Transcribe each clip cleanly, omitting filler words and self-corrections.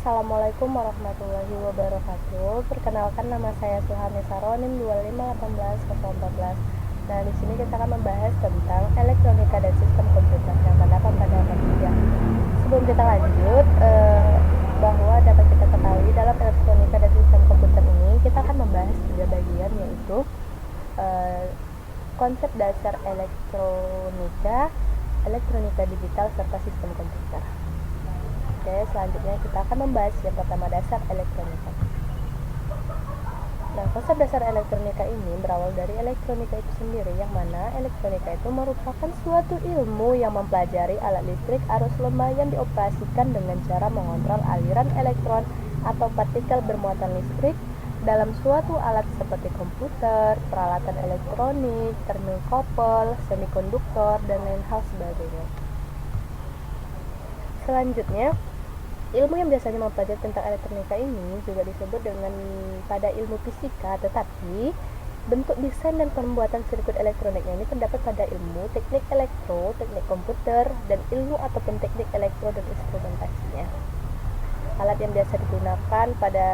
Assalamualaikum warahmatullahi wabarakatuh. Perkenalkan, nama saya Suhani Saronim 2518 Nah, di sini kita akan membahas tentang elektronika dan sistem komputer yang terdapat pada manusia. Sebelum kita lanjut, bahwa dapat kita ketahui dalam elektronika dan sistem komputer ini kita akan membahas 3 bagian, yaitu konsep dasar elektronika, elektronika digital, serta sistem komputer. Oke, selanjutnya kita akan membahas yang pertama, dasar elektronika. Nah, konsep dasar elektronika ini berawal dari elektronika itu sendiri, yang mana elektronika itu merupakan suatu ilmu yang mempelajari alat listrik arus lemah yang dioperasikan dengan cara mengontrol aliran elektron atau partikel bermuatan listrik dalam suatu alat seperti komputer, peralatan elektronik, termokopel, semikonduktor, dan lain hal sebagainya. Selanjutnya, ilmu yang biasanya mempelajari tentang elektronika ini juga disebut dengan pada ilmu fisika, tetapi bentuk desain dan pembuatan sirkuit elektroniknya ini terdapat pada ilmu teknik elektro, teknik komputer, dan ilmu ataupun teknik elektro dan instrumentasinya. Alat yang biasa digunakan pada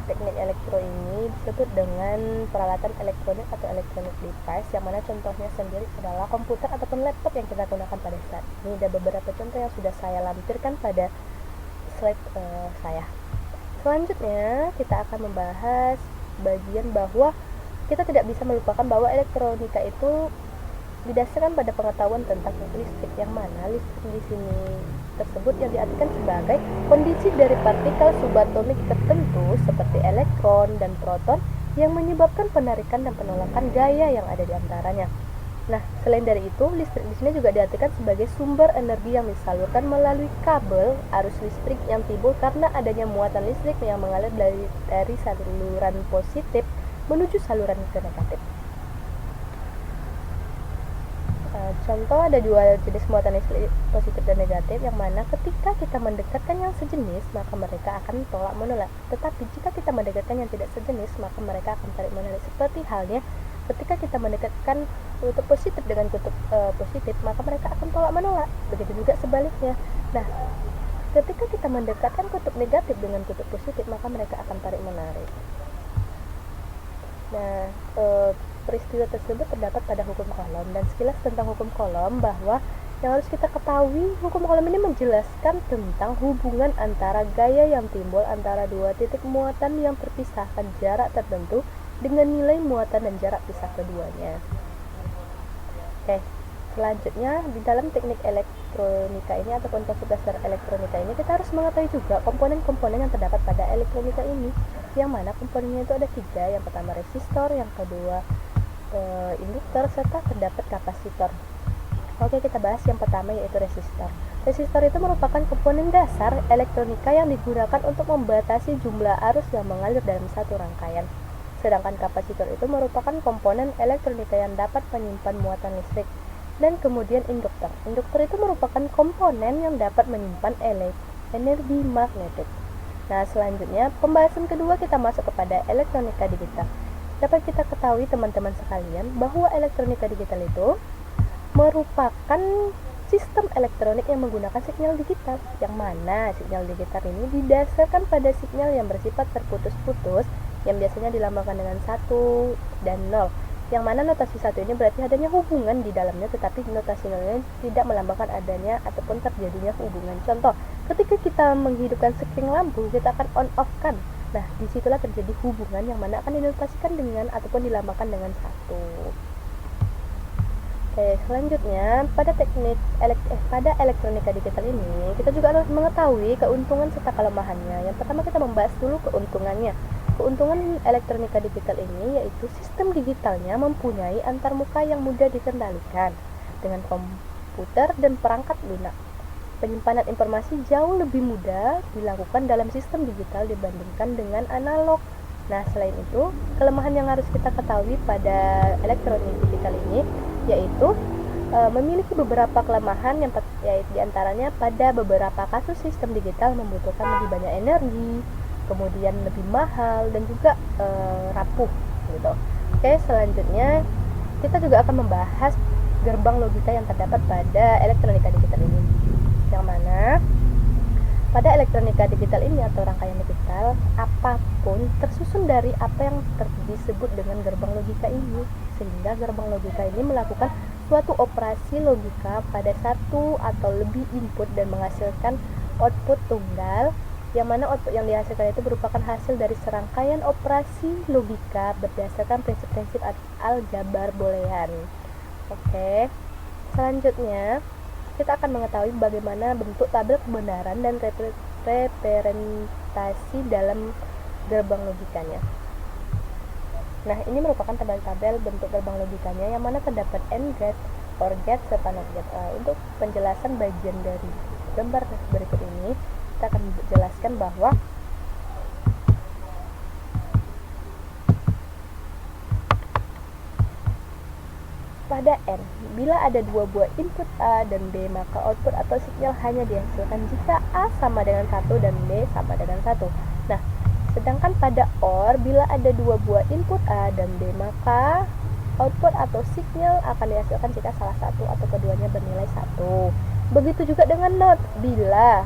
teknik elektro ini disebut dengan peralatan elektronik atau electronic device, yang mana contohnya sendiri adalah komputer ataupun laptop yang kita gunakan pada saat ini. Ada beberapa contoh yang sudah saya lampirkan pada slide saya. Selanjutnya kita akan membahas bagian bahwa kita tidak bisa melupakan bahwa elektronika itu didasarkan pada pengetahuan tentang listrik, yang mana listrik di sini tersebut yang diartikan sebagai kondisi dari partikel subatomik tertentu seperti elektron dan proton yang menyebabkan penarikan dan penolakan gaya yang ada di antaranya. Nah, selain dari itu, listrik di sini juga diartikan sebagai sumber energi yang disalurkan melalui kabel arus listrik yang timbul karena adanya muatan listrik yang mengalir dari saluran positif menuju saluran negatif. Contoh, ada dua jenis muatan listrik, positif dan negatif, yang mana ketika kita mendekatkan yang sejenis maka mereka akan tolak menolak. Tetapi jika kita mendekatkan yang tidak sejenis maka mereka akan tarik menarik. Seperti halnya ketika kita mendekatkan kutub positif dengan kutub positif, maka mereka akan tolak menolak. Begitu juga sebaliknya. Nah, ketika kita mendekatkan kutub negatif dengan kutub positif, maka mereka akan tarik menarik. Nah, peristiwa tersebut terdapat pada hukum Coulomb. Dan sekilas tentang hukum Coulomb, bahwa yang harus kita ketahui, hukum Coulomb ini menjelaskan tentang hubungan antara gaya yang timbul antara dua titik muatan yang terpisahkan jarak tertentu dengan nilai muatan dan jarak pisah keduanya. Oke, selanjutnya di dalam teknik elektronika ini ataupun konsep dasar elektronika ini, kita harus mengetahui juga komponen-komponen yang terdapat pada elektronika ini, yang mana komponennya itu ada 3. Yang pertama resistor, yang kedua induktor, serta terdapat kapasitor. Oke, kita bahas yang pertama, yaitu resistor. Resistor itu merupakan komponen dasar elektronika yang digunakan untuk membatasi jumlah arus yang mengalir dalam satu rangkaian. Sedangkan kapasitor itu merupakan komponen elektronika yang dapat menyimpan muatan listrik. Dan kemudian induktor. Induktor itu merupakan komponen yang dapat menyimpan energi magnetik. Nah, selanjutnya pembahasan kedua kita masuk kepada elektronika digital. Dapat kita ketahui teman-teman sekalian bahwa elektronika digital itu merupakan sistem elektronik yang menggunakan sinyal digital, yang mana sinyal digital ini didasarkan pada sinyal yang bersifat terputus-putus, yang biasanya dilambangkan dengan 1 dan 0, yang mana notasi 1 ini berarti adanya hubungan di dalamnya, tetapi notasi 0 ini tidak melambangkan adanya ataupun terjadinya hubungan. Contoh, ketika kita menghidupkan sekring lampu, kita akan on off kan. Nah, disitulah terjadi hubungan yang mana akan dinotasikan dengan ataupun dilambangkan dengan 1. Oke, selanjutnya pada elektronika digital ini kita juga harus mengetahui keuntungan serta kelemahannya. Yang pertama, kita membahas dulu keuntungannya. Keuntungan elektronika digital ini yaitu sistem digitalnya mempunyai antarmuka yang mudah dikendalikan dengan komputer dan perangkat lunak. Penyimpanan informasi jauh lebih mudah dilakukan dalam sistem digital dibandingkan dengan analog. Nah, selain itu, kelemahan yang harus kita ketahui pada elektronik digital ini yaitu memiliki beberapa kelemahan, yang diantaranya pada beberapa kasus sistem digital membutuhkan lebih banyak energi, kemudian lebih mahal, dan juga rapuh gitu. Oke, selanjutnya kita juga akan membahas gerbang logika yang terdapat pada elektronika digital ini, yang mana Pada elektronika digital ini atau rangkaian digital, apapun tersusun dari apa yang disebut dengan gerbang logika ini, sehingga gerbang logika ini melakukan suatu operasi logika pada satu atau lebih input dan menghasilkan output tunggal, yang mana output yang dihasilkan itu merupakan hasil dari serangkaian operasi logika berdasarkan prinsip-prinsip aljabar boolean. Oke, selanjutnya kita akan mengetahui bagaimana bentuk tabel kebenaran dan representasi dalam gerbang logikanya. Nah, ini merupakan tabel-tabel bentuk gerbang logikanya yang mana terdapat AND gate, OR gate, serta NOT gate. Untuk penjelasan bagian dari gambar berikut ini, kita akan jelaskan bahwa pada N, bila ada dua buah input A dan B, maka output atau sinyal hanya dihasilkan jika A sama dengan 1 dan B sama dengan 1. Nah, sedangkan pada OR, bila ada dua buah input A dan B, maka output atau sinyal akan dihasilkan jika salah satu atau keduanya bernilai 1. Begitu juga dengan NOT, bila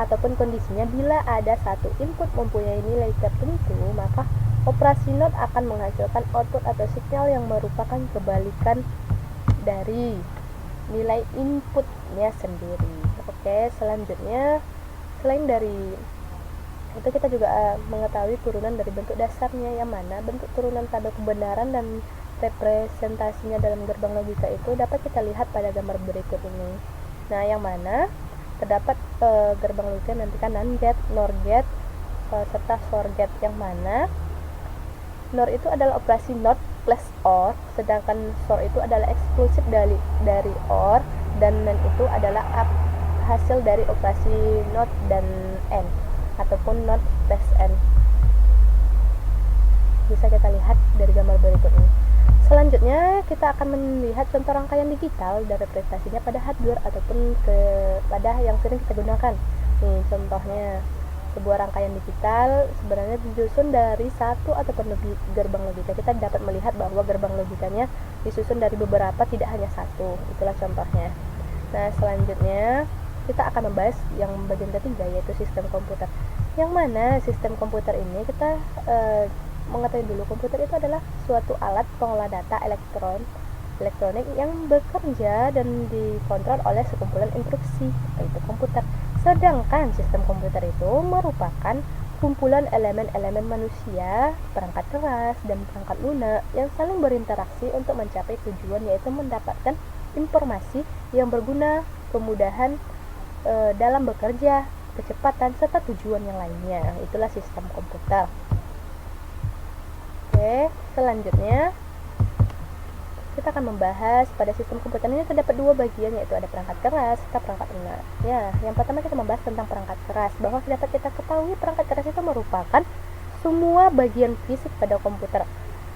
ataupun kondisinya bila ada satu input mempunyai nilai tertentu, maka operasi NOT akan menghasilkan output atau sinyal yang merupakan kebalikan dari nilai inputnya sendiri. Oke, selanjutnya selain dari itu kita juga mengetahui turunan dari bentuk dasarnya, yang mana bentuk turunan tabel kebenaran dan representasinya dalam gerbang logika itu dapat kita lihat pada gambar berikut ini. Nah, yang mana terdapat gerbang logika nantikan NAND gate, NOR gate, serta SOR gate, yang mana NOR itu adalah operasi NOT plus OR, sedangkan SOR itu adalah eksklusif dari OR, dan NAND itu adalah hasil dari operasi NOT dan AND ataupun NOT plus AND. Bisa kita lihat dari gambar berikut ini. Selanjutnya kita akan melihat contoh rangkaian digital dan representasinya pada hardware ataupun pada yang sering kita gunakan. Nih contohnya, sebuah rangkaian digital sebenarnya disusun dari satu ataupun lebih gerbang logika. Kita dapat melihat bahwa gerbang logikanya disusun dari beberapa, tidak hanya satu. Itulah contohnya. Nah, selanjutnya kita akan membahas yang bagian ketiga, yaitu sistem komputer. Yang mana sistem komputer ini kita mengetahui dulu, komputer itu adalah suatu alat pengolah data elektronik yang bekerja dan dikontrol oleh sekumpulan instruksi, yaitu komputer. Sedangkan sistem komputer itu merupakan kumpulan elemen-elemen manusia, perangkat keras, dan perangkat lunak yang saling berinteraksi untuk mencapai tujuan, yaitu mendapatkan informasi yang berguna, kemudahan dalam bekerja, kecepatan, serta tujuan yang lainnya. Itulah sistem komputer. Oke, selanjutnya kita akan membahas pada sistem komputer ini terdapat dua bagian, yaitu ada perangkat keras serta perangkat lunak. Ya, yang pertama kita membahas tentang perangkat keras, bahwa dapat kita ketahui perangkat keras itu merupakan semua bagian fisik pada komputer.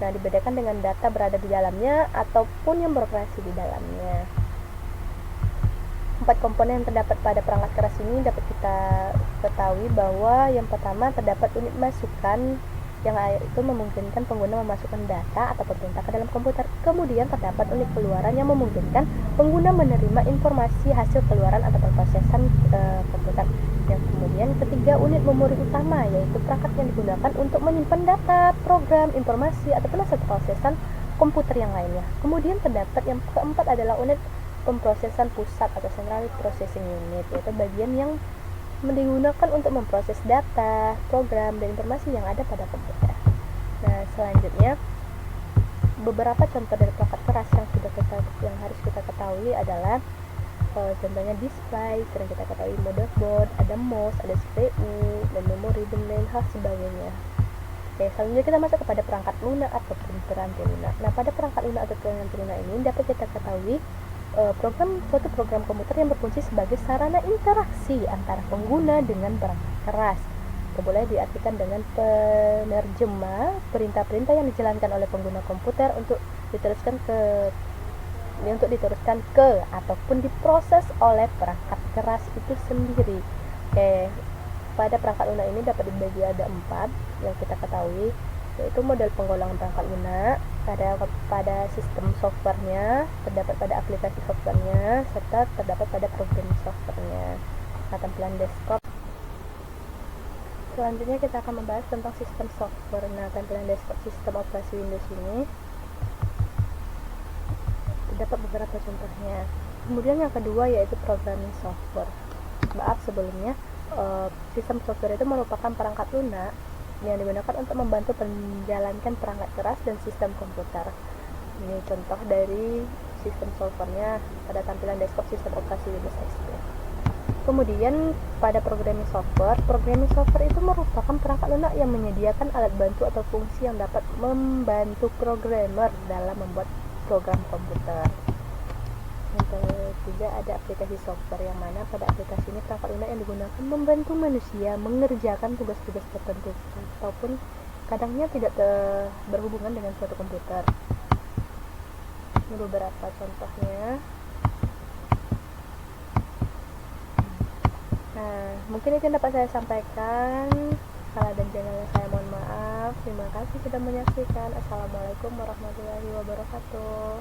Nah, dibedakan dengan data berada di dalamnya ataupun yang beroperasi di dalamnya. 4 komponen yang terdapat pada perangkat keras ini dapat kita ketahui bahwa yang pertama terdapat unit masukan, yang itu memungkinkan pengguna memasukkan data atau perintah ke dalam komputer. Kemudian terdapat unit keluaran yang memungkinkan pengguna menerima informasi hasil keluaran atau perprosesan komputer. Yang kemudian ketiga, unit memori utama, yaitu perangkat yang digunakan untuk menyimpan data, program, informasi ataupun hasil prosesan komputer yang lainnya. Kemudian terdapat yang keempat adalah unit pemrosesan pusat atau central processing unit, yaitu bagian yang digunakan untuk memproses data, program, dan informasi yang ada pada komputer. Nah, selanjutnya beberapa contoh dari perangkat keras yang harus kita ketahui adalah contohnya display, sering kita ketahui motherboard, ada mouse, ada CPU, dan memori, dan lain hal sebagainya. Oke, selanjutnya kita masuk kepada perangkat lunak ataupun piranti lunak. Nah, pada perangkat lunak atau piranti lunak ini dapat kita ketahui suatu program komputer yang berfungsi sebagai sarana interaksi antara pengguna dengan perangkat keras. Itu boleh diartikan dengan penerjemah perintah-perintah yang dijalankan oleh pengguna komputer untuk diteruskan ke ataupun diproses oleh perangkat keras itu sendiri. Oke, pada perangkat lunak ini dapat dibagi ada 4 yang kita ketahui, yaitu model penggolongan perangkat lunak, ada pada sistem softwarenya, terdapat pada aplikasi softwarenya, serta terdapat pada program softwarenya. Nah, tampilan desktop Selanjutnya kita akan membahas tentang sistem software. Nah, tampilan desktop sistem operasi Windows ini terdapat beberapa contohnya. Kemudian yang kedua yaitu programming software. Maaf sebelumnya, sistem software itu merupakan perangkat lunak yang digunakan untuk membantu menjalankan perangkat keras dan sistem komputer. Ini contoh dari sistem softwarenya pada tampilan desktop sistem operasi Windows XP. Kemudian pada programming software itu merupakan perangkat lunak yang menyediakan alat bantu atau fungsi yang dapat membantu programmer dalam membuat program komputer. Yang ketiga ada aplikasi software, yang mana pada aplikasi ini perangkat lunak yang digunakan membantu manusia mengerjakan tugas-tugas tertentu ataupun kadangnya tidak berhubungan dengan suatu komputer. Ini beberapa contohnya. Nah, mungkin itu yang dapat saya sampaikan. Salah dan jangan saya mohon maaf. Terima kasih sudah menyaksikan. Assalamualaikum warahmatullahi wabarakatuh.